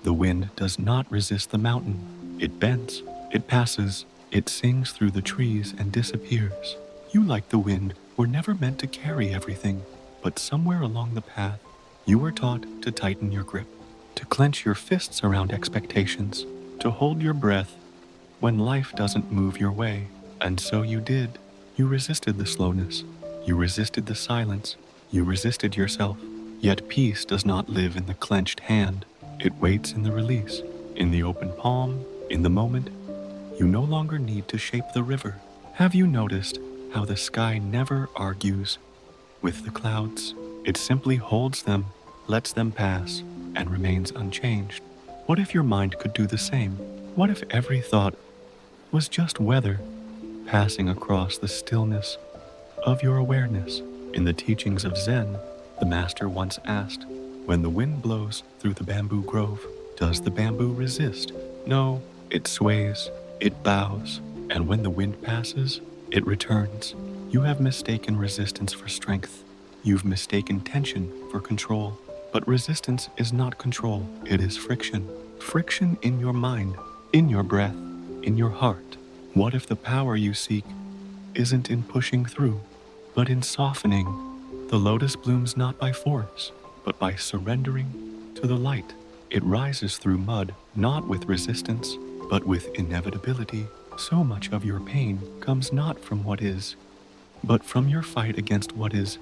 The wind does not resist the mountain. It bends, it passes, it sings through the trees and disappears. You, like the wind, were never meant to carry everything, but somewhere along the path, you were taught to tighten your grip, to clench your fists around expectations, to hold your breath when life doesn't move your way. And so you did. You resisted the slowness. You resisted the silence. You resisted yourself. Yet peace does not live in the clenched hand. It waits in the release, in the open palm, in the moment. You no longer need to shape the river. Have you noticed how the sky never argues with the clouds? It simply holds them, lets them pass, and remains unchanged. What if your mind could do the same? What if every thought was just weather passing across the stillness of your awareness? In the teachings of Zen, the master once asked, when the wind blows through the bamboo grove, does the bamboo resist? No, it sways, it bows, and when the wind passes, it returns. You have mistaken resistance for strength. You've mistaken tension for control. But resistance is not control, it is friction. Friction in your mind, in your breath, in your heart. What if the power you seek isn't in pushing through, but in softening? The lotus blooms not by force, but by surrendering to the light. It rises through mud, not with resistance, but with inevitability. So much of your pain comes not from what is, but from your fight against what is.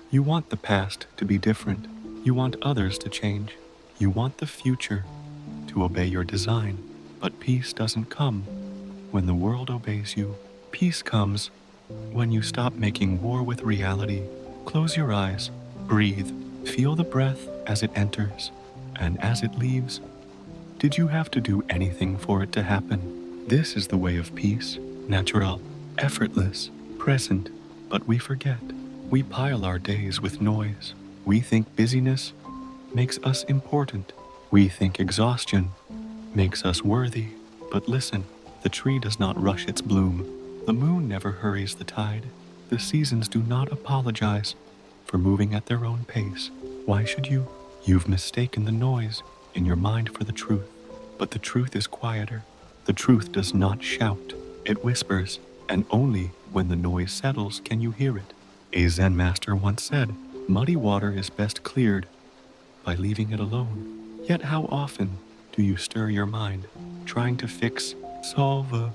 You want the past to be different. You want others to change. You want the future to obey your design. But peace doesn't come when the world obeys you. Peace comes when you stop making war with reality. Close your eyes, breathe, feel the breath as it enters and as it leaves. Did you have to do anything for it to happen? This is the way of peace, natural, effortless, present. But we forget. We pile our days with noise. We think busyness makes us important. We think exhaustion makes us worthy. But listen, the tree does not rush its bloom. The moon never hurries the tide. The seasons do not apologize for moving at their own pace. Why should you? You've mistaken the noise in your mind for the truth. But the truth is quieter. The truth does not shout. It whispers, and only when the noise settles can you hear it. A Zen master once said, muddy water is best cleared by leaving it alone. Yet how often do you stir your mind, trying to fix, solve,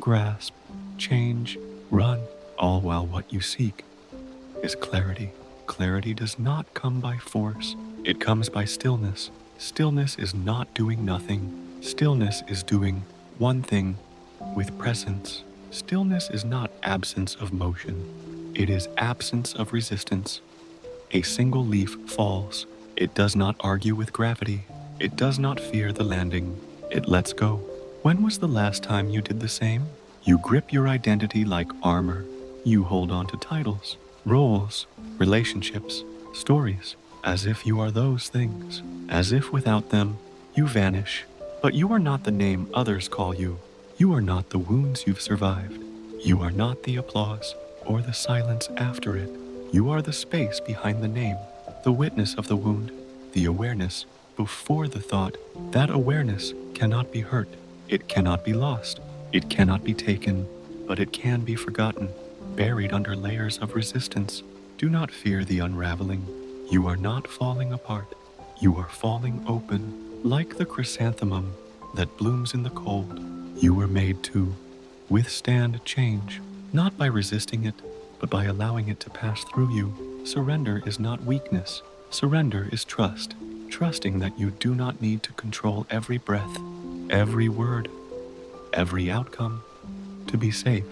grasp, change, run, all while what you seek is clarity. Clarity does not come by force. It comes by stillness. Stillness is not doing nothing. Stillness is doing one thing with presence. Stillness is not absence of motion. It is absence of resistance. A single leaf falls. It does not argue with gravity. It does not fear the landing. It lets go. When was the last time you did the same? You grip your identity like armor. You hold on to titles, roles, relationships, stories, as if you are those things, as if without them, you vanish. But you are not the name others call you. You are not the wounds you've survived. You are not the applause or the silence after it. You are the space behind the name, the witness of the wound, the awareness before the thought. That awareness cannot be hurt. It cannot be lost. It cannot be taken, but it can be forgotten, buried under layers of resistance. Do not fear the unraveling. You are not falling apart. You are falling open, like the chrysanthemum that blooms in the cold. You were made to withstand change, not by resisting it, but by allowing it to pass through you. Surrender is not weakness. Surrender is trust, trusting that you do not need to control every breath, every word, every outcome to be safe.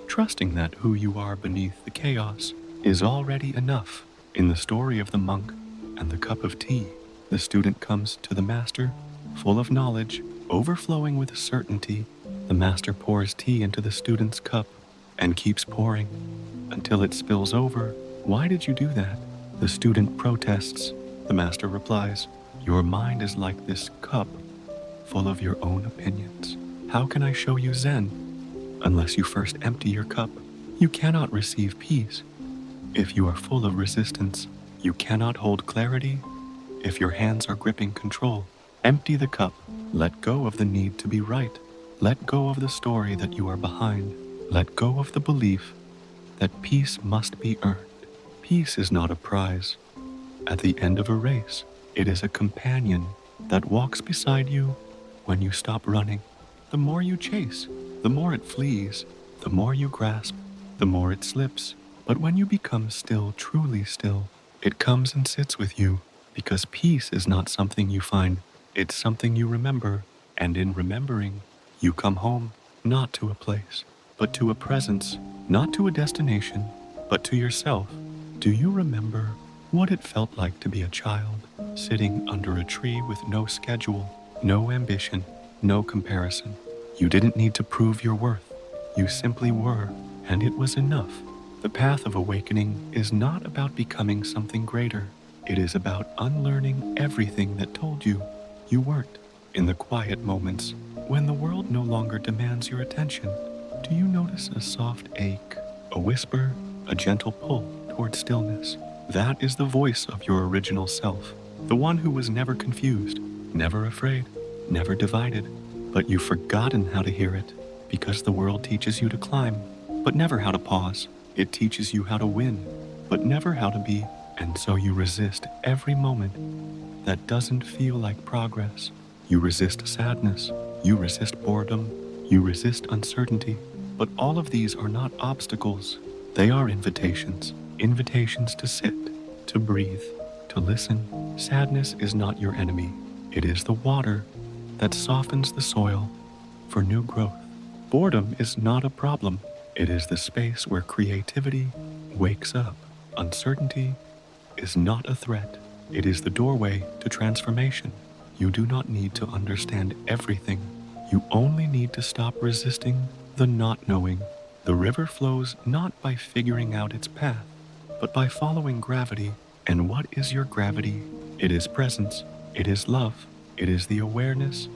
Trusting that who you are beneath the chaos is already enough. In the story of the monk and the cup of tea, the student comes to the master, full of knowledge, overflowing with certainty. The master pours tea into the student's cup and keeps pouring until it spills over. Why did you do that? The student protests. The master replies, your mind is like this cup, full of your own opinions. How can I show you Zen unless you first empty your cup? You cannot receive peace if you are full of resistance. You cannot hold clarity if your hands are gripping control. Empty the cup. Let go of the need to be right. Let go of the story that you are behind. Let go of the belief that peace must be earned. Peace is not a prize at the end of a race. It is a companion that walks beside you when you stop running. The more you chase, the more it flees. The more you grasp, the more it slips. But when you become still, truly still, it comes and sits with you, because peace is not something you find. It's something you remember, and in remembering, you come home, not to a place, but to a presence, not to a destination, but to yourself. Do you remember what it felt like to be a child, sitting under a tree with no schedule, no ambition, no comparison? You didn't need to prove your worth. You simply were, and it was enough. The path of awakening is not about becoming something greater. It is about unlearning everything that told you you weren't. In the quiet moments, when the world no longer demands your attention, do you notice a soft ache, a whisper, a gentle pull toward stillness? That is the voice of your original self, the one who was never confused, never afraid, never divided. But you've forgotten how to hear it, because the world teaches you to climb, but never how to pause. It teaches you how to win, but never how to be. And so you resist every moment that doesn't feel like progress. You resist sadness, you resist boredom, you resist uncertainty. But all of these are not obstacles. They are invitations. Invitations to sit, to breathe, to listen. Sadness is not your enemy. It is the water that softens the soil for new growth. Boredom is not a problem. It is the space where creativity wakes up. Uncertainty is not a threat. It is the doorway to transformation. You do not need to understand everything. You only need to stop resisting the not knowing. The river flows not by figuring out its path, but by following gravity. And what is your gravity? It is presence. It is love. It is the awareness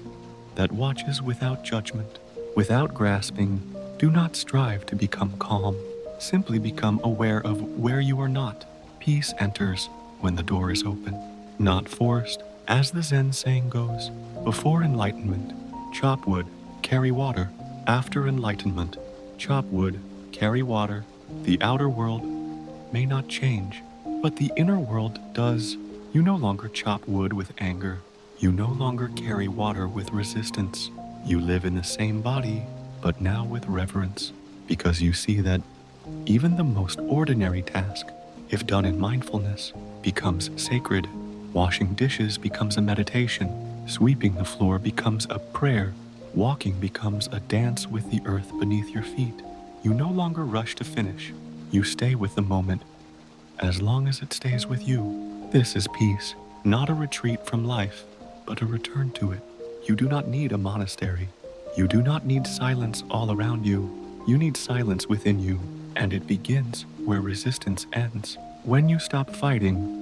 that watches without judgment, without grasping. Do not strive to become calm. Simply become aware of where you are not. Peace enters when the door is open, not forced. As the Zen saying goes, before enlightenment, chop wood, carry water. After enlightenment, chop wood, carry water. The outer world may not change, but the inner world does. You no longer chop wood with anger. You no longer carry water with resistance. You live in the same body, but now with reverence, because you see that even the most ordinary task, if done in mindfulness, becomes sacred. Washing dishes becomes a meditation. Sweeping the floor becomes a prayer. Walking becomes a dance with the earth beneath your feet. You no longer rush to finish. You stay with the moment as long as it stays with you. This is peace, not a retreat from life, but a return to it. You do not need a monastery. You do not need silence all around you. You need silence within you, and it begins where resistance ends. When you stop fighting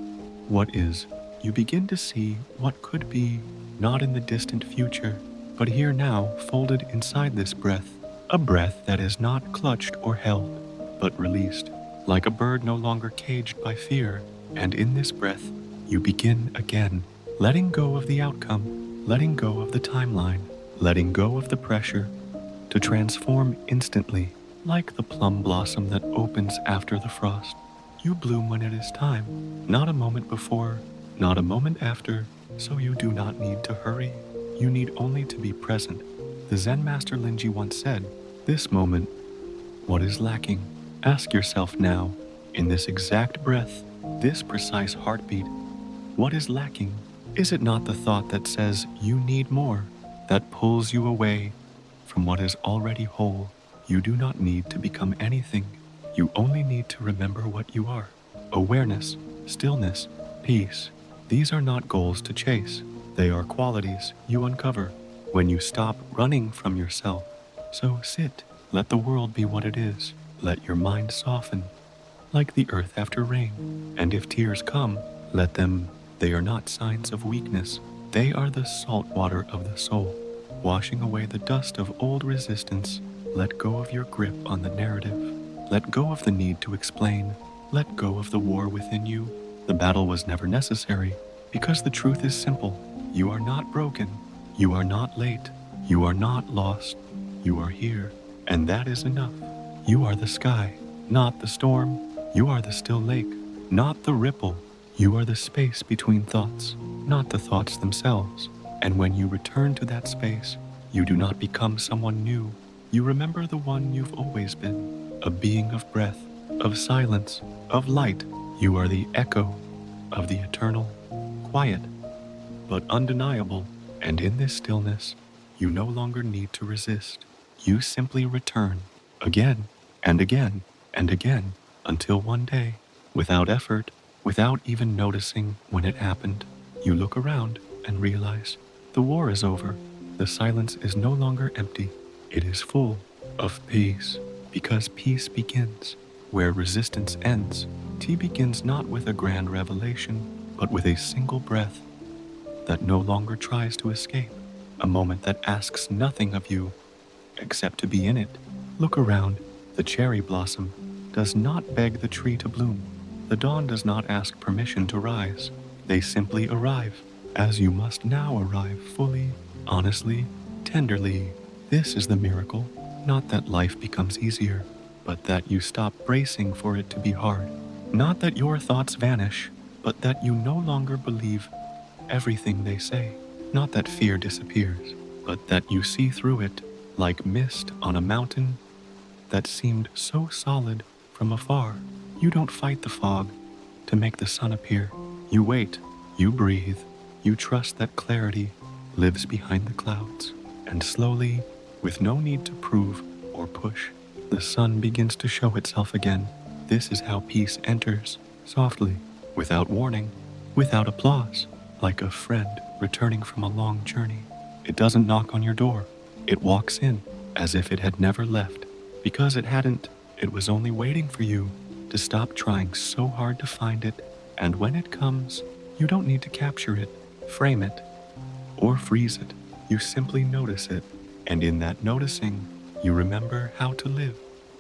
what is, you begin to see what could be, not in the distant future, but here now, folded inside this breath. A breath that is not clutched or held, but released, like a bird no longer caged by fear. And in this breath, you begin again, letting go of the outcome, letting go of the timeline, letting go of the pressure, to transform instantly, like the plum blossom that opens after the frost. You bloom when it is time, not a moment before, not a moment after, so you do not need to hurry. You need only to be present. The Zen master Linji once said, "This moment, what is lacking?" Ask yourself now, in this exact breath, this precise heartbeat, what is lacking? Is it not the thought that says you need more, that pulls you away from what is already whole? You do not need to become anything. You only need to remember what you are. Awareness, stillness, peace. These are not goals to chase. They are qualities you uncover when you stop running from yourself. So sit, let the world be what it is. Let your mind soften, like the earth after rain. And if tears come, let them. They are not signs of weakness. They are the salt water of the soul, washing away the dust of old resistance. Let go of your grip on the narrative. Let go of the need to explain. Let go of the war within you. The battle was never necessary, because the truth is simple. You are not broken. You are not late. You are not lost. You are here, and that is enough. You are the sky, not the storm. You are the still lake, not the ripple. You are the space between thoughts, not the thoughts themselves. And when you return to that space, you do not become someone new. You remember the one you've always been, a being of breath, of silence, of light. You are the echo of the eternal, quiet, but undeniable. And in this stillness, you no longer need to resist. You simply return, again and again and again, until one day, without effort, without even noticing when it happened, you look around and realize the war is over. The silence is no longer empty. It is full of peace, because peace begins where resistance ends. Tea begins not with a grand revelation, but with a single breath that no longer tries to escape, a moment that asks nothing of you except to be in it. Look around. The cherry blossom does not beg the tree to bloom. The dawn does not ask permission to rise. They simply arrive, as you must now arrive, fully, honestly, tenderly. This is the miracle, not that life becomes easier, but that you stop bracing for it to be hard. Not that your thoughts vanish, but that you no longer believe everything they say. Not that fear disappears, but that you see through it like mist on a mountain that seemed so solid from afar. You don't fight the fog to make the sun appear. You wait, you breathe, you trust that clarity lives behind the clouds. And slowly, with no need to prove or push, the sun begins to show itself again. This is how peace enters, softly, without warning, without applause, like a friend returning from a long journey. It doesn't knock on your door. It walks in as if it had never left. Because it hadn't, it was only waiting for you to stop trying so hard to find it. And when it comes, you don't need to capture it, frame it, or freeze it. You simply notice it. And in that noticing, you remember how to live.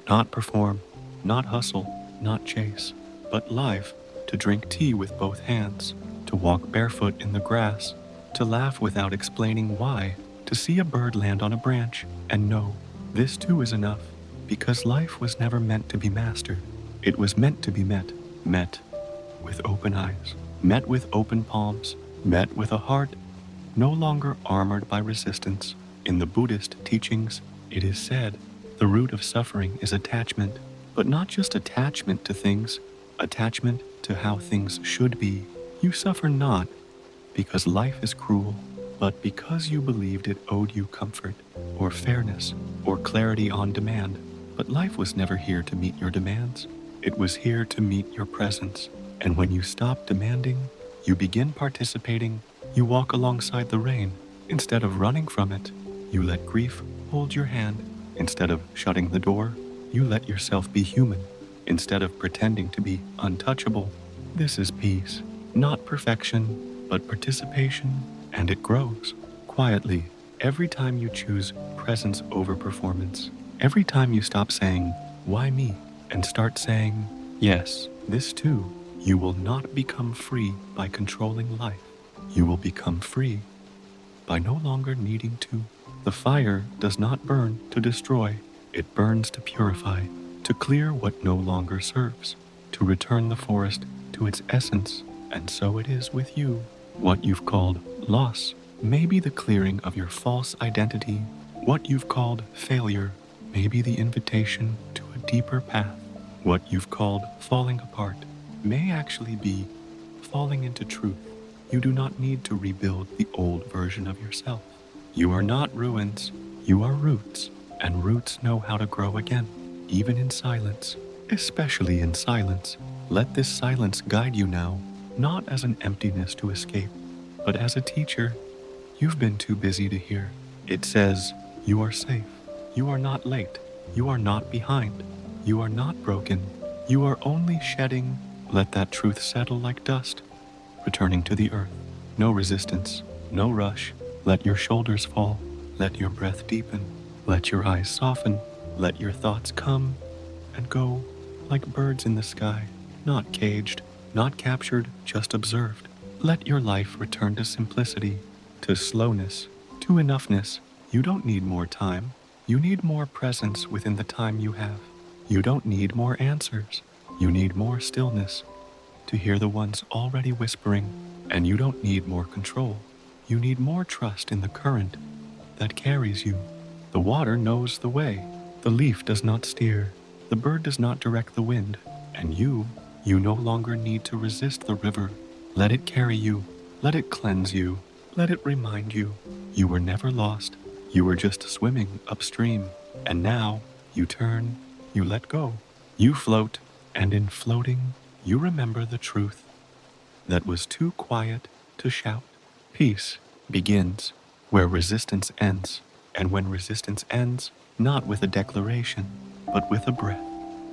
Not perform, not hustle, not chase, but live. To drink tea with both hands, to walk barefoot in the grass, to laugh without explaining why, to see a bird land on a branch and know this too is enough, because life was never meant to be mastered. It was meant to be met with open eyes, met with open palms, met with a heart no longer armored by resistance. In the Buddhist teachings, it is said the root of suffering is attachment, but not just attachment to things, attachment to how things should be. You suffer not because life is cruel, but because you believed it owed you comfort, or fairness, or clarity on demand. But life was never here to meet your demands. It was here to meet your presence. And when you stop demanding, you begin participating. You walk alongside the rain. Instead of running from it, you let grief hold your hand. Instead of shutting the door, you let yourself be human. Instead of pretending to be untouchable. This is peace, not perfection, but participation. And it grows quietly every time you choose presence over performance. Every time you stop saying, "Why me?" and start saying, "Yes, this too." You will not become free by controlling life. You will become free by no longer needing to. The fire does not burn to destroy. It burns to purify, to clear what no longer serves, to return the forest to its essence. And so it is with you. What you've called loss may be the clearing of your false identity. What you've called failure may be the invitation to a deeper path. What you've called falling apart may actually be falling into truth. You do not need to rebuild the old version of yourself. You are not ruins, you are roots, and roots know how to grow again, even in silence, especially in silence. Let this silence guide you now, not as an emptiness to escape, but as a teacher you've been too busy to hear. It says, you are safe, you are not late, you are not behind, you are not broken, you are only shedding. Let that truth settle like dust, returning to the earth. No resistance, no rush. Let your shoulders fall, let your breath deepen, let your eyes soften, let your thoughts come and go like birds in the sky, not caged, not captured, just observed. Let your life return to simplicity, to slowness, to enoughness. You don't need more time. You need more presence within the time you have. You don't need more answers. You need more stillness to hear the ones already whispering. And you don't need more control. You need more trust in the current that carries you. The water knows the way. The leaf does not steer. The bird does not direct the wind. And you no longer need to resist the river. Let it carry you. Let it cleanse you. Let it remind you. You were never lost. You were just swimming upstream. And now you turn, you let go. You float, and in floating, you remember the truth that was too quiet to shout. Peace begins where resistance ends. And when resistance ends, not with a declaration, but with a breath,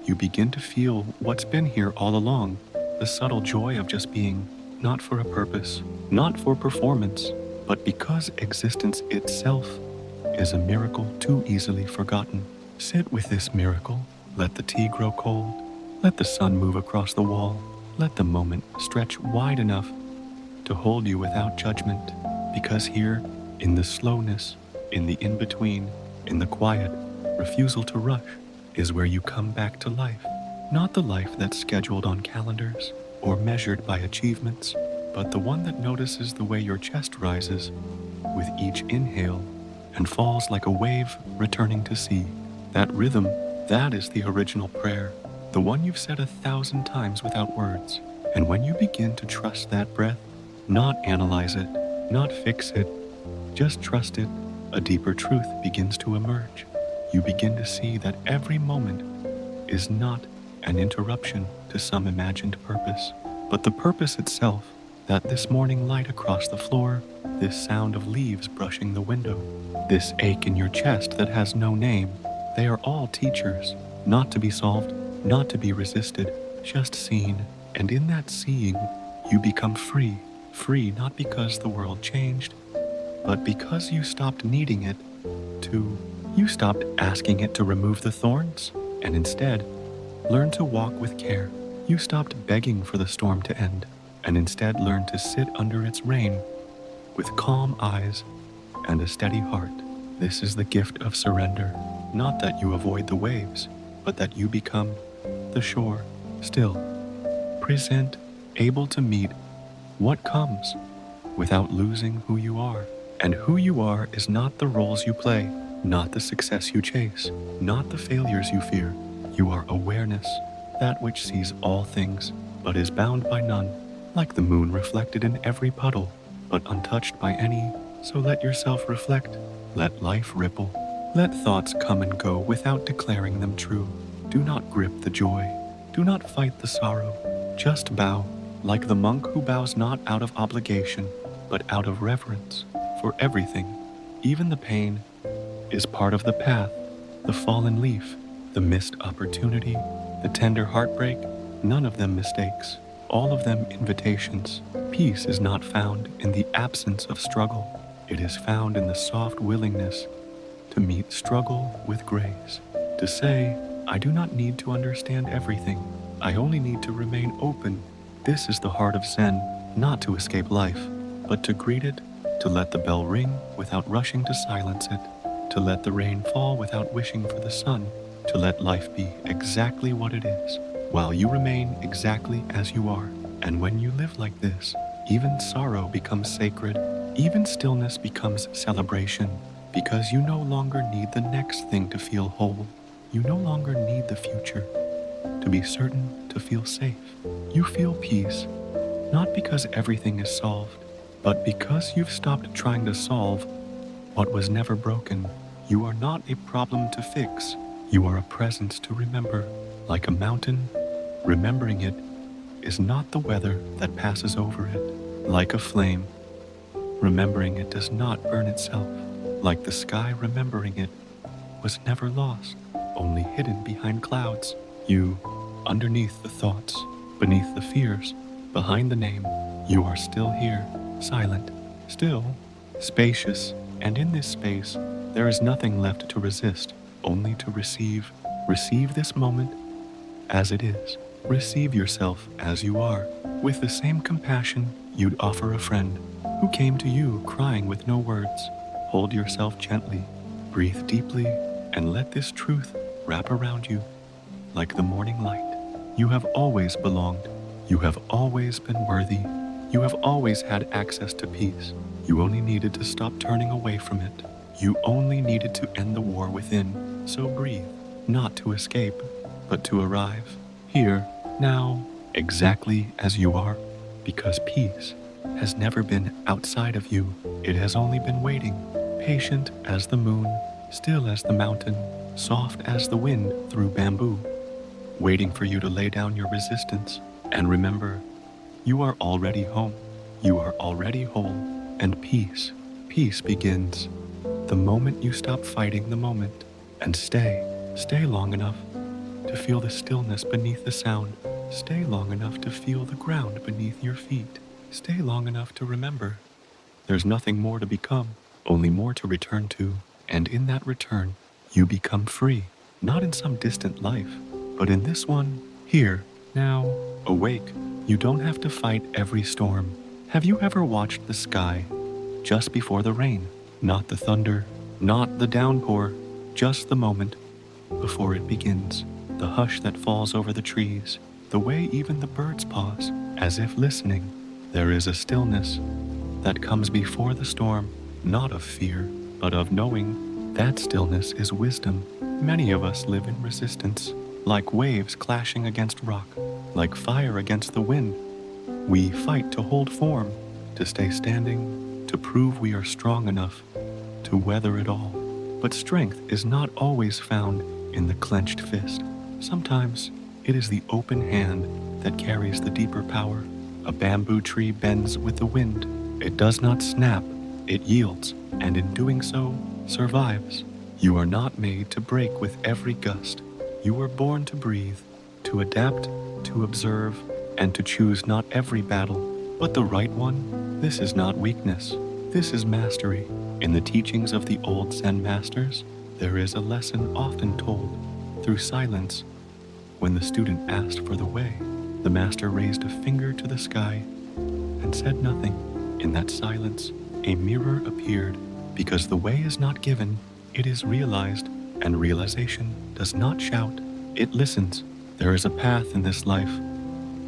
you begin to feel what's been here all along, the subtle joy of just being, not for a purpose, not for performance, but because existence itself is a miracle too easily forgotten. Sit with this miracle. Let the tea grow cold. Let the sun move across the wall. Let the moment stretch wide enough to hold you without judgment. Because here, in the slowness, in the in-between, in the quiet, refusal to rush, is where you come back to life. Not the life that's scheduled on calendars or measured by achievements, but the one that notices the way your chest rises with each inhale and falls like a wave returning to sea. That rhythm, that is the original prayer, the one you've said 1,000 times without words. And when you begin to trust that breath, not analyze it, not fix it, just trust it, a deeper truth begins to emerge. You begin to see that every moment is not an interruption to some imagined purpose, but the purpose itself, that this morning light across the floor, this sound of leaves brushing the window, this ache in your chest that has no name, they are all teachers, not to be solved, not to be resisted, just seen. And in that seeing, you become free. Free not because the world changed, but because you stopped needing it to. You stopped asking it to remove the thorns, and instead, learned to walk with care. You stopped begging for the storm to end, and instead learned to sit under its rain with calm eyes and a steady heart. This is the gift of surrender. Not that you avoid the waves, but that you become the shore, still, present, able to meet what comes without losing who you are. And who you are is not the roles you play, not the success you chase, not the failures you fear. You are awareness, that which sees all things, but is bound by none, like the moon reflected in every puddle, but untouched by any. So let yourself reflect, let life ripple, let thoughts come and go without declaring them true. Do not grip the joy, do not fight the sorrow, just bow, like the monk who bows not out of obligation, but out of reverence for everything. Even the pain is part of the path, the fallen leaf, the missed opportunity, the tender heartbreak, none of them mistakes, all of them invitations. Peace is not found in the absence of struggle. It is found in the soft willingness to meet struggle with grace, to say, I do not need to understand everything. I only need to remain open. This is the heart of Zen, not to escape life, but to greet it, to let the bell ring without rushing to silence it, to let the rain fall without wishing for the sun, to let life be exactly what it is, while you remain exactly as you are. And when you live like this, even sorrow becomes sacred, even stillness becomes celebration, because you no longer need the next thing to feel whole. You no longer need the future to be certain, to feel safe. You feel peace, not because everything is solved, but because you've stopped trying to solve what was never broken. You are not a problem to fix. You are a presence to remember. Like a mountain, remembering it is not the weather that passes over it. Like a flame, remembering it does not burn itself. Like the sky, remembering it was never lost, only hidden behind clouds. You, underneath the thoughts, beneath the fears, behind the name, you are still here, silent, still, spacious, and in this space, there is nothing left to resist, only to receive. Receive this moment as it is. Receive yourself as you are, with the same compassion you'd offer a friend. who came to you crying with no words. Hold yourself gently, breathe deeply, and let this truth wrap around you like the morning light. You have always belonged. You have always been worthy. You have always had access to peace. You only needed to stop turning away from it. You only needed to end the war within. So breathe, not to escape, but to arrive. Here, now, exactly as you are, because peace has never been outside of you. It has only been waiting, patient as the moon, still as the mountain, soft as the wind through bamboo, waiting for you to lay down your resistance. And remember, you are already home. You are already whole. And peace begins the moment you stop fighting the moment and stay long enough to feel the stillness beneath the sound. Stay long enough to feel the ground beneath your feet. Stay long enough to remember there's nothing more to become, only more to return to. And in that return, you become free, not in some distant life, but in this one, here, now, awake. You don't have to fight every storm. Have you ever watched the sky just before the rain? Not the thunder, not the downpour, just the moment before it begins. The hush that falls over the trees, the way even the birds pause, as if listening. There is a stillness that comes before the storm, not of fear, but of knowing. That stillness is wisdom. Many of us live in resistance, like waves clashing against rock, like fire against the wind. We fight to hold form, to stay standing, to prove we are strong enough to weather it all. But strength is not always found in the clenched fist. Sometimes it is the open hand that carries the deeper power. A bamboo tree bends with the wind. It does not snap, it yields, and in doing so, survives. You are not made to break with every gust. You were born to breathe, to adapt, to observe, and to choose not every battle, but the right one. This is not weakness. This is mastery. In the teachings of the old Zen masters, there is a lesson often told through silence. When the student asked for the way, the master raised a finger to the sky and said nothing. In that silence, a mirror appeared, because the way is not given, it is realized, and realization does not shout, it listens. There is a path in this life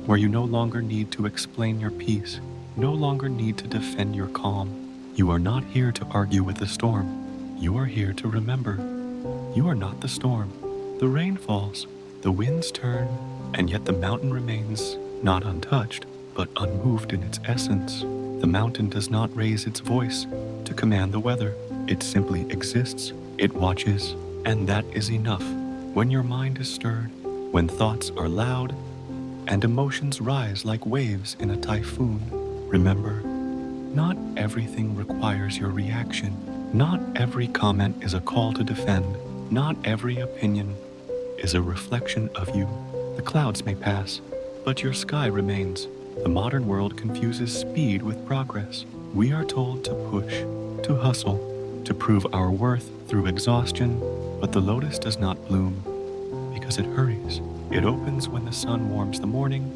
where you no longer need to explain your peace, no longer need to defend your calm. You are not here to argue with the storm. You are here to remember. You are not the storm. The rain falls, the winds turn, and yet the mountain remains not untouched, but unmoved in its essence. The mountain does not raise its voice to command the weather. It simply exists, it watches, and that is enough. When your mind is stirred, when thoughts are loud, and emotions rise like waves in a typhoon, remember, not everything requires your reaction. Not every comment is a call to defend. Not every opinion is a reflection of you. The clouds may pass, but your sky remains. The modern world confuses speed with progress. We are told to push, to hustle, to prove our worth through exhaustion, but the lotus does not bloom because it hurries. It opens when the sun warms the morning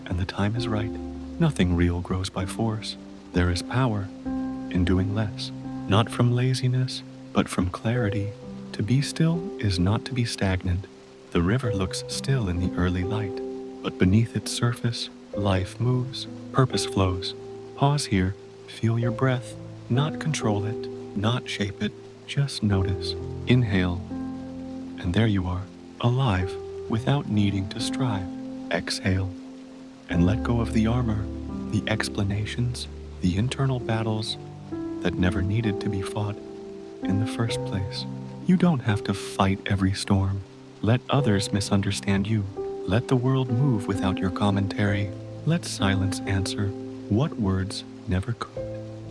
and the time is right. Nothing real grows by force. There is power in doing less, not from laziness, but from clarity. To be still is not to be stagnant. The river looks still in the early light, but beneath its surface, life moves, purpose flows. Pause here, feel your breath, not control it, not shape it, just notice. Inhale, and there you are, alive, without needing to strive. Exhale, and let go of the armor, the explanations, the internal battles that never needed to be fought in the first place. You don't have to fight every storm. Let others misunderstand you. Let the world move without your commentary. Let silence answer what words never could.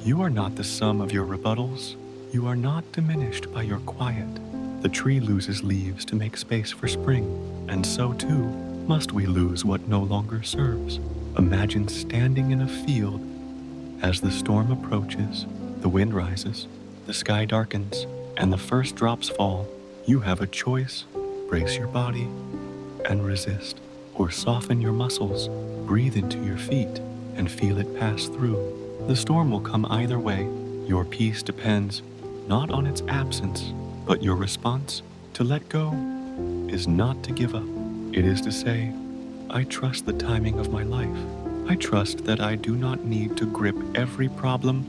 You are not the sum of your rebuttals. You are not diminished by your quiet. The tree loses leaves to make space for spring, and so too must we lose what no longer serves. Imagine standing in a field as the storm approaches, the wind rises, the sky darkens, and the first drops fall. You have a choice. Brace your body and resist, or soften your muscles, breathe into your feet and feel it pass through. The storm will come either way. Your peace depends not on its absence, but your response. To let go is not to give up. It is to say, I trust the timing of my life. I trust that I do not need to grip every problem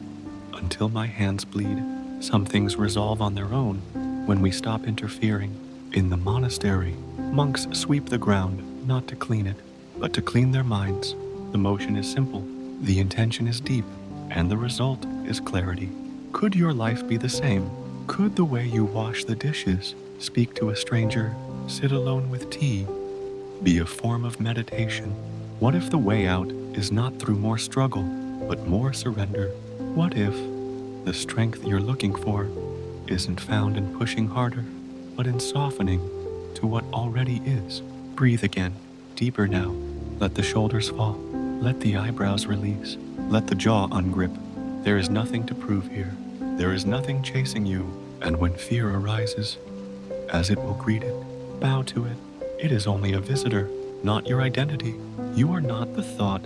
until my hands bleed. Some things resolve on their own when we stop interfering. In the monastery, monks sweep the ground not to clean it, but to clean their minds. The motion is simple, the intention is deep, and the result is clarity. Could your life be the same? Could the way you wash the dishes, speak to a stranger, sit alone with tea, be a form of meditation? What if the way out is not through more struggle, but more surrender? What if the strength you're looking for isn't found in pushing harder, but in softening to what already is? Breathe again, deeper now. Let the shoulders fall. Let the eyebrows release. Let the jaw ungrip. There is nothing to prove here. There is nothing chasing you. And when fear arises, as it will greet it, bow to it. It is only a visitor, not your identity. You are not the thought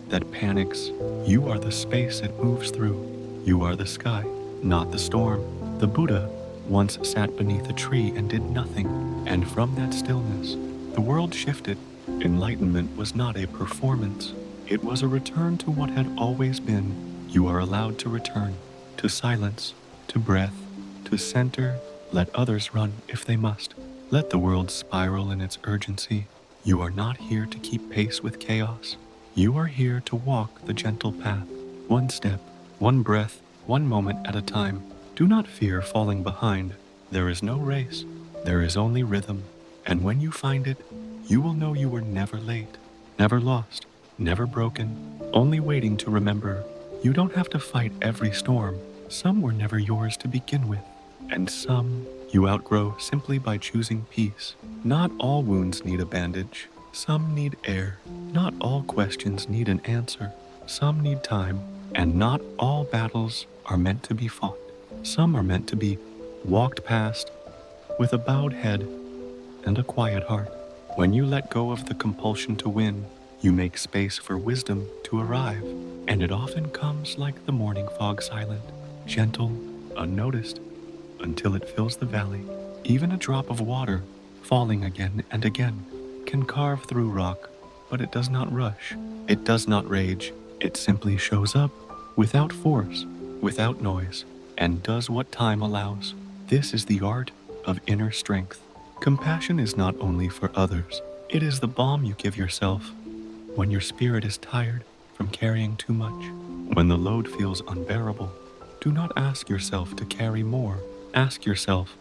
that panics. You are the space it moves through. You are the sky, not the storm. The Buddha once sat beneath a tree and did nothing, and from that stillness, the world shifted. Enlightenment was not a performance. It was a return to what had always been. You are allowed to return, to silence, to breath, to center. Let others run if they must. Let the world spiral in its urgency. You are not here to keep pace with chaos. You are here to walk the gentle path, one step, one breath, one moment at a time. Do not fear falling behind. There is no race. There is only rhythm. And when you find it, you will know you were never late, never lost, never broken, only waiting to remember. You don't have to fight every storm. Some were never yours to begin with, and some you outgrow simply by choosing peace. Not all wounds need a bandage. Some need air. Not all questions need an answer. Some need time. And not all battles are meant to be fought. Some are meant to be walked past with a bowed head and a quiet heart. When you let go of the compulsion to win, you make space for wisdom to arrive. And it often comes like the morning fog, silent, gentle, unnoticed, until it fills the valley. Even a drop of water, falling again and again, can carve through rock, but it does not rush. It does not rage. It simply shows up, without force, without noise, and does what time allows. This is the art of inner strength. Compassion is not only for others. It is the balm you give yourself when your spirit is tired from carrying too much. When the load feels unbearable, do not ask yourself to carry more. Ask yourself,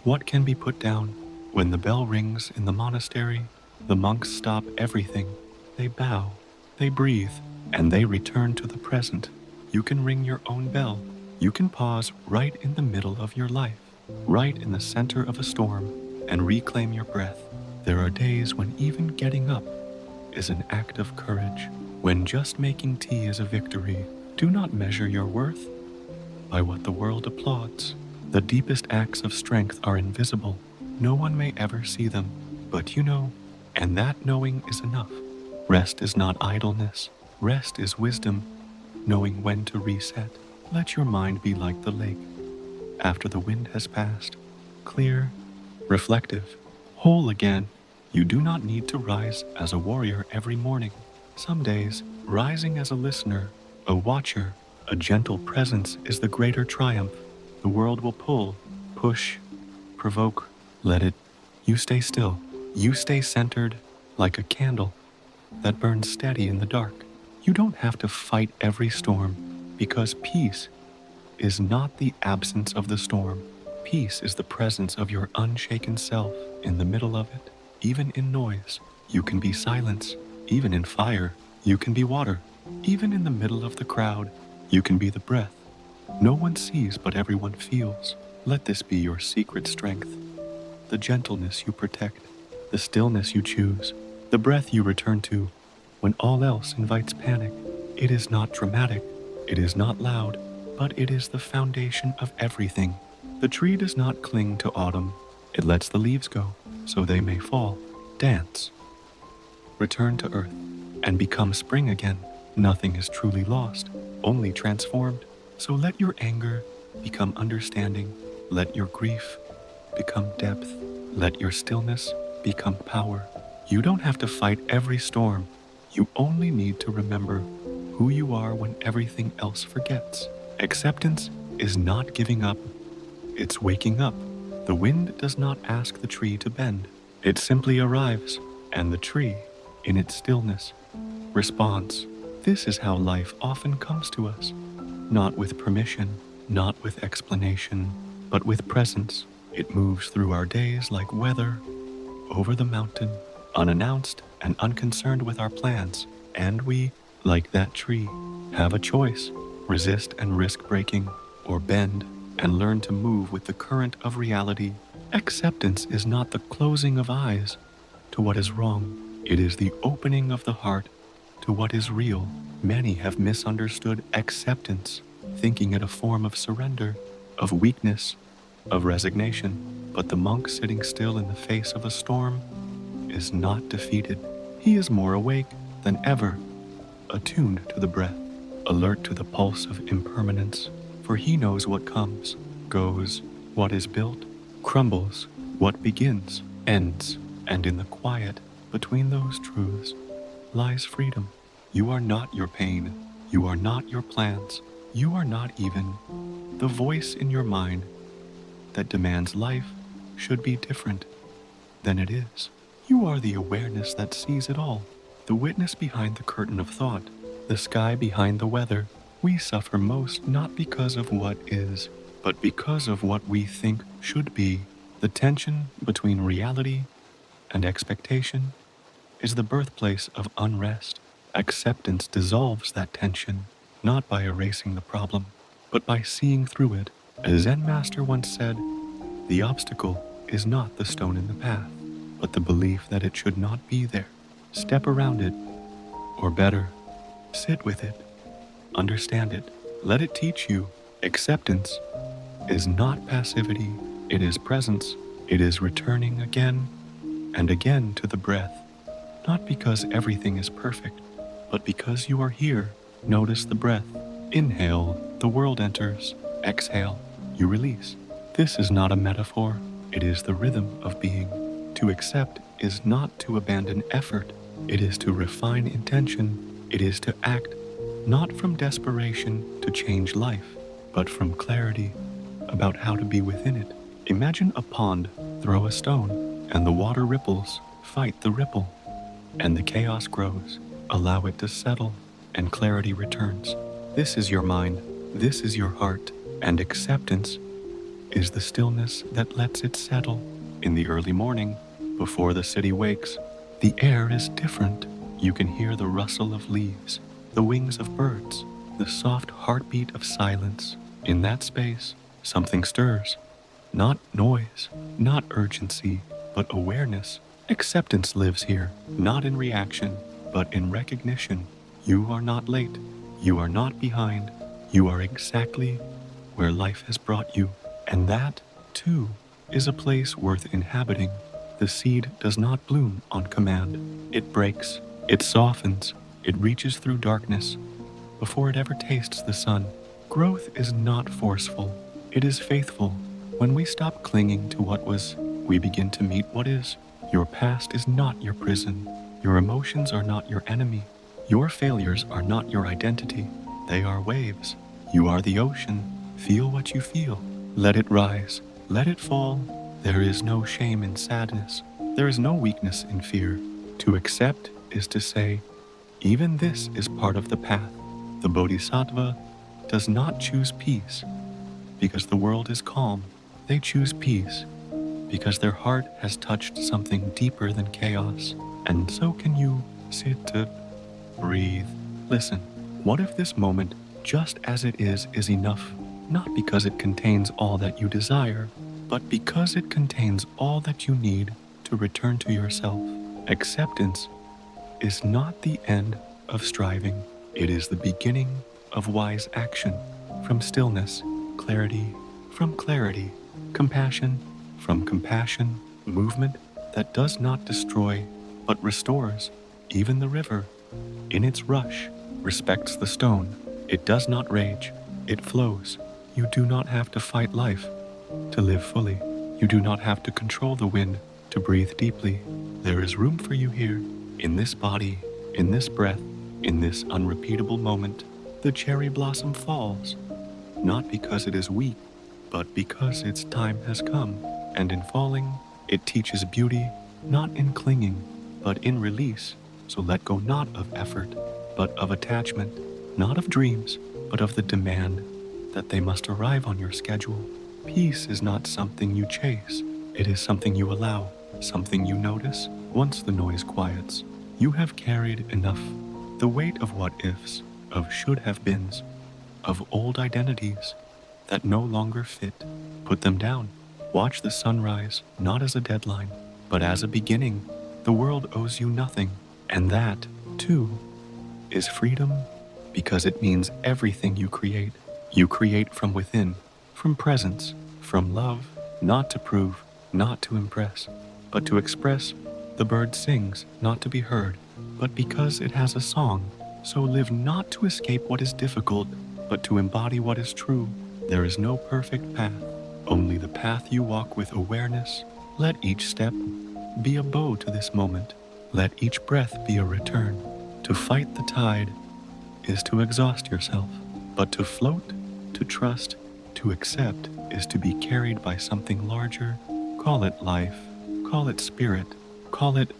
what can be put down? When the bell rings in the monastery, the monks stop everything. They bow, they breathe, and they return to the present. You can ring your own bell. You can pause right in the middle of your life, right in the center of a storm, and reclaim your breath. There are days when even getting up is an act of courage. When just making tea is a victory, do not measure your worth by what the world applauds. The deepest acts of strength are invisible. No one may ever see them, but you know, and that knowing is enough. Rest is not idleness. Rest is wisdom, knowing when to reset. Let your mind be like the lake after the wind has passed, clear, reflective, whole again. You do not need to rise as a warrior every morning. Some days, rising as a listener, a watcher, a gentle presence is the greater triumph. The world will pull, push, provoke. Let it. You stay still. You stay centered like a candle that burns steady in the dark. You don't have to fight every storm, because peace is not the absence of the storm. Peace is the presence of your unshaken self in the middle of it. Even in noise, you can be silence. Even in fire, you can be water. Even in the middle of the crowd, you can be the breath. No one sees, but everyone feels. Let this be your secret strength. The gentleness you protect, the stillness you choose, the breath you return to when all else invites panic. It is not dramatic, it is not loud, but it is the foundation of everything. The tree does not cling to autumn. It lets the leaves go, so they may fall. Dance. Return to earth, and become spring again. Nothing is truly lost. only transformed. So let your anger become understanding. Let your grief become depth. Let your stillness become power. You don't have to fight every storm. You only need to remember who you are when everything else forgets. Acceptance is not giving up, it's waking up. The wind does not ask the tree to bend. It simply arrives, and the tree, in its stillness, responds. This is how life often comes to us, not with permission, not with explanation, but with presence. It moves through our days like weather, over the mountain, unannounced and unconcerned with our plans. And we, like that tree, have a choice: resist and risk breaking, or bend and learn to move with the current of reality. Acceptance is not the closing of eyes to what is wrong. It is the opening of the heart to what is real. Many have misunderstood acceptance, thinking it a form of surrender, of weakness, of resignation. But the monk sitting still in the face of a storm is not defeated. He is more awake than ever, attuned to the breath, alert to the pulse of impermanence, for he knows what comes, goes, what is built, crumbles, what begins, ends, and in the quiet between those truths lies freedom. You are not your pain. You are not your plans. You are not even the voice in your mind that demands life should be different than it is. You are the awareness that sees it all, the witness behind the curtain of thought, the sky behind the weather. We suffer most not because of what is, but because of what we think should be. The tension between reality and expectation is the birthplace of unrest. Acceptance dissolves that tension, not by erasing the problem, but by seeing through it. A Zen master once said, "The obstacle is not the stone in the path, but the belief that it should not be there. Step around it, or better, sit with it, understand it, let it teach you." Acceptance is not passivity, it is presence. It is returning again and again to the breath, not because everything is perfect, but because you are here. Notice the breath. Inhale, the world enters. Exhale, you release. This is not a metaphor, it is the rhythm of being. To accept is not to abandon effort, it is to refine intention. It is to act not from desperation to change life, but from clarity about how to be within it. Imagine a pond, throw a stone, and the water ripples. Fight the ripple, and the chaos grows. Allow it to settle, and clarity returns. This is your mind, this is your heart, and acceptance is the stillness that lets it settle. In the early morning, before the city wakes, the air is different. You can hear the rustle of leaves, the wings of birds, the soft heartbeat of silence. In that space, something stirs. Not noise, not urgency, but awareness. Acceptance lives here, not in reaction, but in recognition. You are not late. You are not behind. You are exactly where life has brought you. And that, too, is a place worth inhabiting. The seed does not bloom on command. It breaks, it softens, it reaches through darkness before it ever tastes the sun. Growth is not forceful, it is faithful. When we stop clinging to what was, we begin to meet what is. Your past is not your prison. Your emotions are not your enemy. Your failures are not your identity. They are waves. You are the ocean. Feel what you feel. Let it rise. Let it fall. There is no shame in sadness. There is no weakness in fear. To accept is to say, even this is part of the path. The Bodhisattva does not choose peace because the world is calm. They choose peace because their heart has touched something deeper than chaos. And so can you. Sit, breathe, listen. What if this moment, just as it is enough? Not because it contains all that you desire, but because it contains all that you need to return to yourself. Acceptance is not the end of striving. It is the beginning of wise action. From stillness, clarity, from clarity, compassion, from compassion, movement that does not destroy, but restores. Even the river, in its rush, respects the stone. It does not rage, it flows. You do not have to fight life to live fully. You do not have to control the wind to breathe deeply. There is room for you here, in this body, in this breath, in this unrepeatable moment. The cherry blossom falls, not because it is weak, but because its time has come. And in falling, it teaches beauty, not in clinging, but in release. So let go not of effort, but of attachment, not of dreams, but of the demand that they must arrive on your schedule. Peace is not something you chase, it is something you allow, something you notice once the noise quiets. You have carried enough, the weight of what ifs, of should have beens, of old identities that no longer fit. Put them down. Watch the sunrise, not as a deadline, but as a beginning. The world owes you nothing, and that, too, is freedom, because it means everything you create. You create from within, from presence, from love, not to prove, not to impress, but to express. The bird sings, not to be heard, but because it has a song. So live not to escape what is difficult, but to embody what is true. There is no perfect path, only the path you walk with awareness. Let each step be a bow to this moment. Let each breath be a return. To fight the tide is to exhaust yourself, but to float, to trust, to accept is to be carried by something larger. Call it life, call it spirit, call it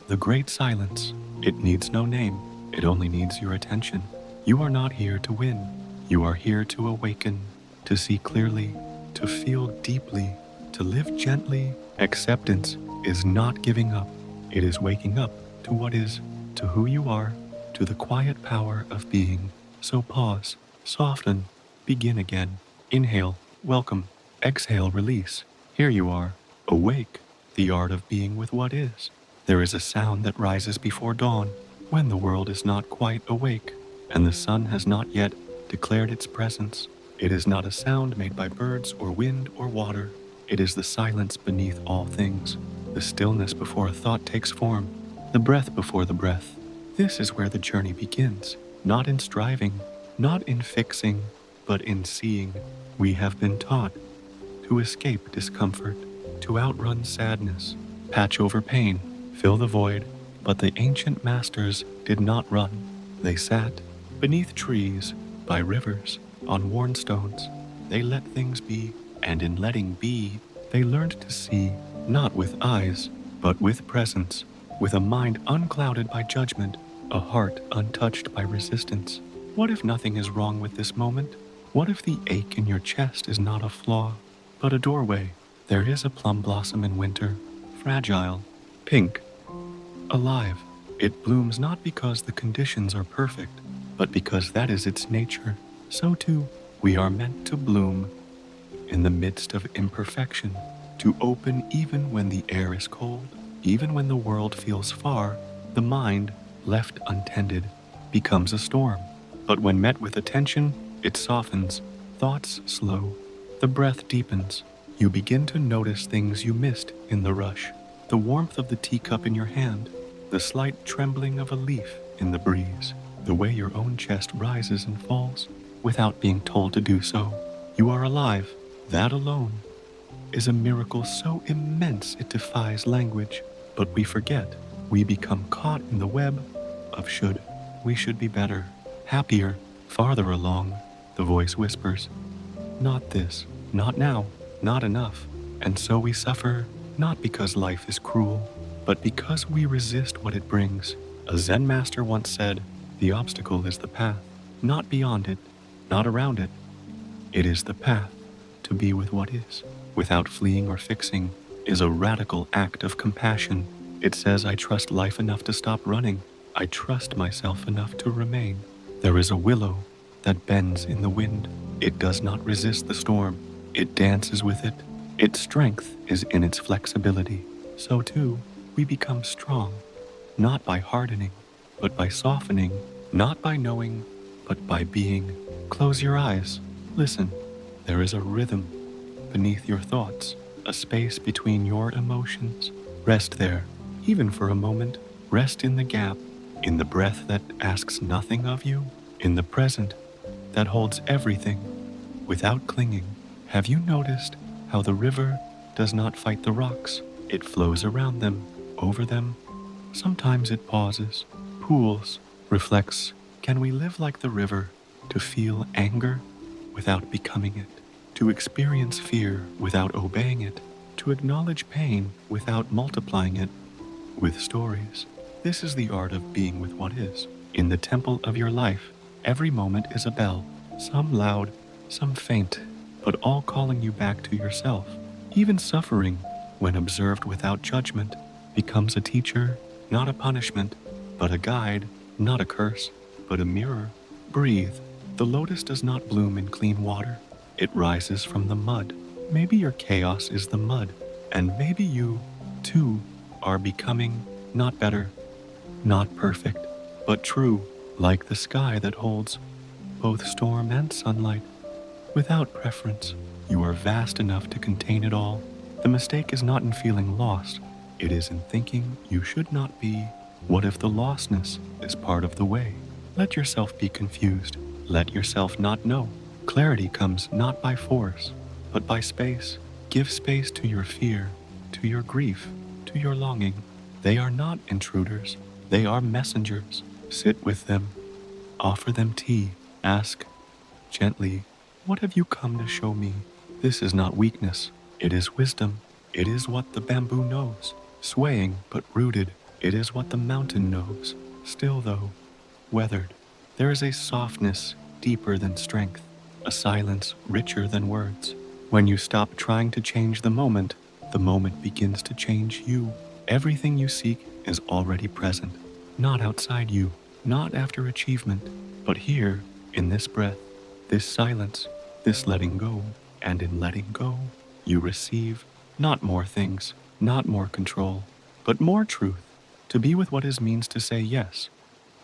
the great silence. It needs no name, it only needs your attention. You are not here to win, you are here to awaken, to see clearly, to feel deeply, to live gently. Acceptance is not giving up, it is waking up to what is, to who you are, to the quiet power of being. So pause, soften, begin again. Inhale, welcome. Exhale, release. Here you are, awake, the art of being with what is. There is a sound that rises before dawn, when the world is not quite awake, and the sun has not yet declared its presence. It is not a sound made by birds or wind or water. It is the silence beneath all things, the stillness before a thought takes form, the breath before the breath. This is where the journey begins, not in striving, not in fixing, but in seeing. We have been taught to escape discomfort, to outrun sadness, patch over pain, fill the void, but the ancient masters did not run. They sat beneath trees, by rivers, on worn stones. They let things be, and in letting be, they learned to see, not with eyes, but with presence, with a mind unclouded by judgment, a heart untouched by resistance. What if nothing is wrong with this moment? What if the ache in your chest is not a flaw, but a doorway? There is a plum blossom in winter, fragile, pink, alive. It blooms not because the conditions are perfect, but because that is its nature. So too, we are meant to bloom in the midst of imperfection, to open even when the air is cold, even when the world feels far. The mind, left untended, becomes a storm. But when met with attention, it softens, thoughts slow, the breath deepens. You begin to notice things you missed in the rush. The warmth of the teacup in your hand, the slight trembling of a leaf in the breeze, the way your own chest rises and falls without being told to do so. You are alive. That alone is a miracle so immense it defies language. But we forget. We become caught in the web of should. We should be better, happier, farther along. The voice whispers, not this, not now, not enough. And so we suffer, not because life is cruel, but because we resist what it brings. A Zen master once said, the obstacle is the path, not beyond it, not around it. It is the path to be with what is, without fleeing or fixing, is a radical act of compassion. It says, I trust life enough to stop running. I trust myself enough to remain. There is a willow that bends in the wind. It does not resist the storm. It dances with it. Its strength is in its flexibility. So too, we become strong, not by hardening, but by softening, not by knowing, but by being. Close your eyes. Listen. There is a rhythm beneath your thoughts, a space between your emotions. Rest there, even for a moment. Rest in the gap, in the breath that asks nothing of you, in the present that holds everything without clinging. Have you noticed how the river does not fight the rocks? It flows around them, over them. Sometimes it pauses, pools, reflects. Can we live like the river, to feel anger without becoming it, to experience fear without obeying it, to acknowledge pain without multiplying it with stories? This is the art of being with what is. In the temple of your life, every moment is a bell, some loud, some faint, but all calling you back to yourself. Even suffering, when observed without judgment, becomes a teacher, not a punishment, but a guide, not a curse, but a mirror. Breathe. The lotus does not bloom in clean water. It rises from the mud. Maybe your chaos is the mud, and maybe you, too, are becoming not better, not perfect, but true, like the sky that holds both storm and sunlight. Without preference, you are vast enough to contain it all. The mistake is not in feeling lost. It is in thinking you should not be. What if the lostness is part of the way? Let yourself be confused. Let yourself not know. Clarity comes not by force, but by space. Give space to your fear, to your grief, to your longing. They are not intruders. They are messengers. Sit with them. Offer them tea. Ask gently, what have you come to show me? This is not weakness. It is wisdom. It is what the bamboo knows. Swaying but rooted. It is what the mountain knows. Still though, weathered. There is a softness deeper than strength. A silence richer than words. When you stop trying to change the moment begins to change you. Everything you seek is already present. Not outside you, not after achievement, but here, in this breath, this silence, this letting go. And in letting go, you receive not more things, not more control, but more truth. To be with what is means to say yes,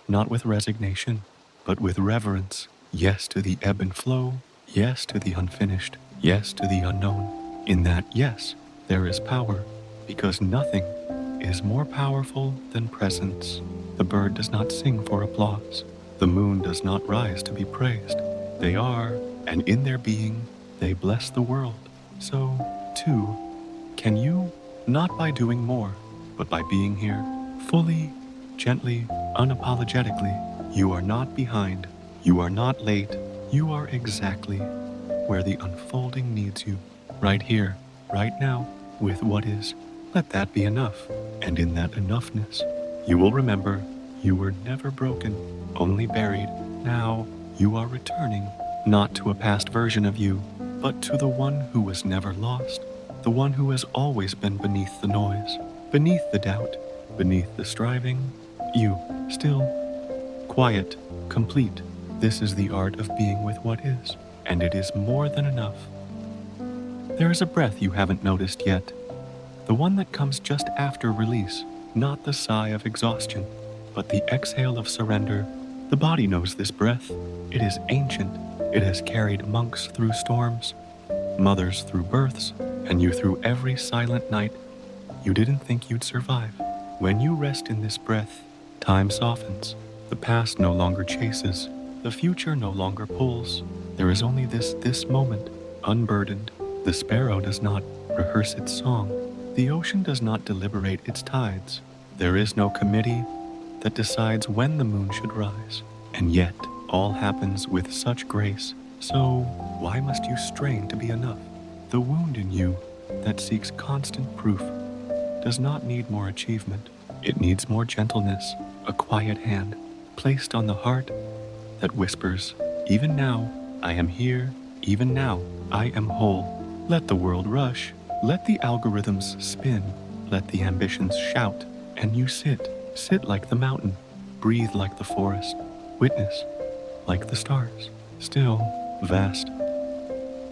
not with resignation, but with reverence. Yes to the ebb and flow, yes to the unfinished, yes to the unknown. In that yes, there is power, because nothing is more powerful than presence. The bird does not sing for applause. The moon does not rise to be praised. They are, and in their being, they bless the world. So, too, can you, not by doing more, but by being here, fully, gently, unapologetically. You are not behind. You are not late. You are exactly where the unfolding needs you. Right here, right now, with what is. Let that be enough. And in that enoughness, you will remember you were never broken, only buried. Now, you are returning, not to a past version of you, but to the one who was never lost, the one who has always been beneath the noise, beneath the doubt, beneath the striving. You, still, quiet, complete. This is the art of being with what is, and it is more than enough. There is a breath you haven't noticed yet, the one that comes just after release, not the sigh of exhaustion, but the exhale of surrender. The body knows this breath. It is ancient. It has carried monks through storms, mothers through births, and you through every silent night you didn't think you'd survive. When you rest in this breath, time softens. The past no longer chases. The future no longer pulls. There is only this moment, unburdened. The sparrow does not rehearse its song. The ocean does not deliberate its tides. There is no committee that decides when the moon should rise. And yet, all happens with such grace. So, why must you strain to be enough? The wound in you that seeks constant proof does not need more achievement. It needs more gentleness, a quiet hand placed on the heart that whispers, even now, I am here. Even now, I am whole. Let the world rush. Let the algorithms spin. Let the ambitions shout. And you sit like the mountain. Breathe like the forest. Witness like the stars. Still, vast,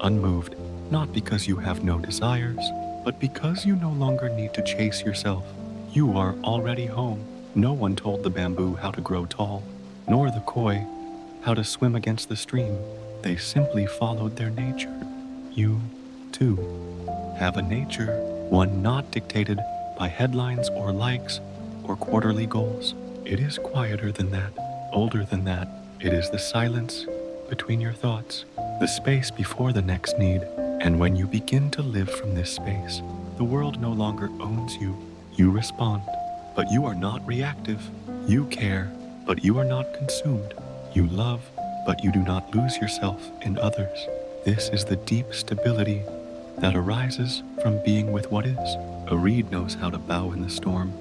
unmoved. Not because you have no desires, but because you no longer need to chase yourself. You are already home. No one told the bamboo how to grow tall, nor the koi how to swim against the stream. They simply followed their nature. You, too, have a nature, one not dictated by headlines or likes or quarterly goals. It is quieter than that, older than that. It is the silence between your thoughts, the space before the next need. And when you begin to live from this space, the world no longer owns you. You respond, but you are not reactive. You care, but you are not consumed. You love, but you do not lose yourself in others. This is the deep stability that arises from being with what is. A reed knows how to bow in the storm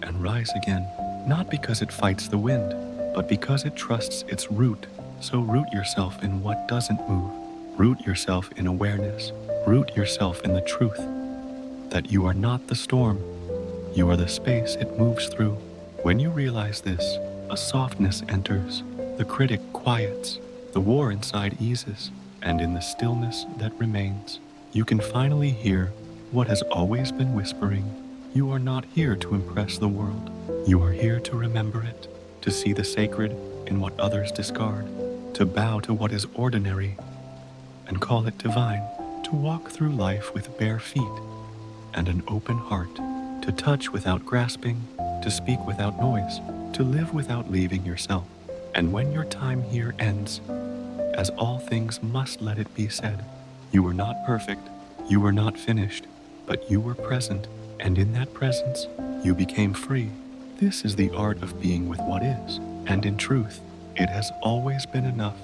and rise again, not because it fights the wind, but because it trusts its root. So root yourself in what doesn't move. Root yourself in awareness. Root yourself in the truth that you are not the storm. You are the space it moves through. When you realize this, a softness enters. The critic quiets. The war inside eases. And in the stillness that remains, you can finally hear what has always been whispering. You are not here to impress the world. You are here to remember it, to see the sacred in what others discard, to bow to what is ordinary and call it divine, to walk through life with bare feet and an open heart, to touch without grasping, to speak without noise, to live without leaving yourself. And when your time here ends, as all things must let it be said, you were not perfect, you were not finished, but you were present, and in that presence, you became free. This is the art of being with what is, and in truth, it has always been enough.